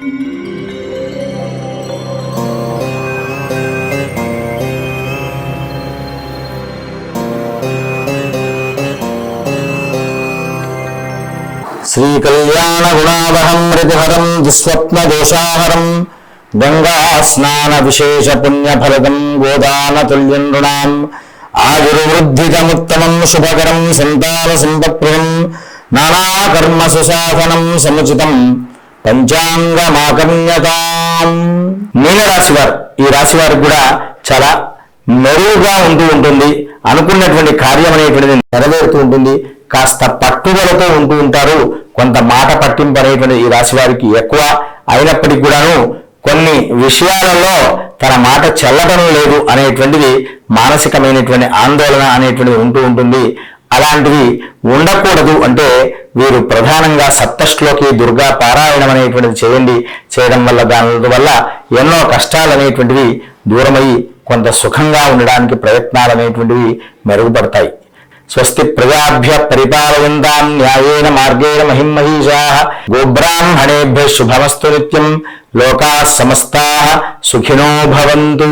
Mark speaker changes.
Speaker 1: శ్రీ కళ్యాణ గుణావహం రితిహరం దుస్వప్న దోషాహరం గంగా స్నాన విశేష పుణ్యఫలదం గోదాన తుల్యం నృణాం ఆయుర్వృద్ధికముత్తమం శుభకరం సంతాన సంపత్ప్రదం నానాకర్మ సుసాధనం సముచితం పంచాంగమాకర్ణ్యతాం. మీనరాశి వారు, ఈ రాశి వారికి కూడా చాలా మెరుగుగా ఉంటుంది. అనుకున్నటువంటి కార్యం అనేటువంటిది నెరవేరుతూ ఉంటుంది. కాస్త పట్టుదలతో ఉంటూ ఉంటారు. కొంత మాట పట్టింపు అనేటువంటి ఈ రాశి వారికి ఎక్కువ అయినప్పటికీ కూడాను కొన్ని విషయాలలో తన మాట చెల్లడం లేదు అనేటువంటిది మానసికమైనటువంటి ఆందోళన అనేటువంటిది ఉంటూ ఉంటుంది. అలాంటివి ఉండకూడదు అంటే వీరు ప్రధానంగా సప్తశ్లోకి దుర్గా పారాయణం అనేటువంటిది చేయడం వల్ల దాని వల్ల ఎన్నో కష్టాలు అనేటువంటివి దూరమయ్యి కొంత సుఖంగా ఉండడానికి ప్రయత్నాలు అనేటువంటివి మెరుగుపడతాయి. స్వస్తి ప్రజాభ్య పరిపాలయంతాం న్యాయేన మార్గేణ మహిమహీషాః గోబ్రాహ్మణేభ్యః శుభమస్తు నిత్యం లోకాః సమస్తాః సుఖినో భవంతు.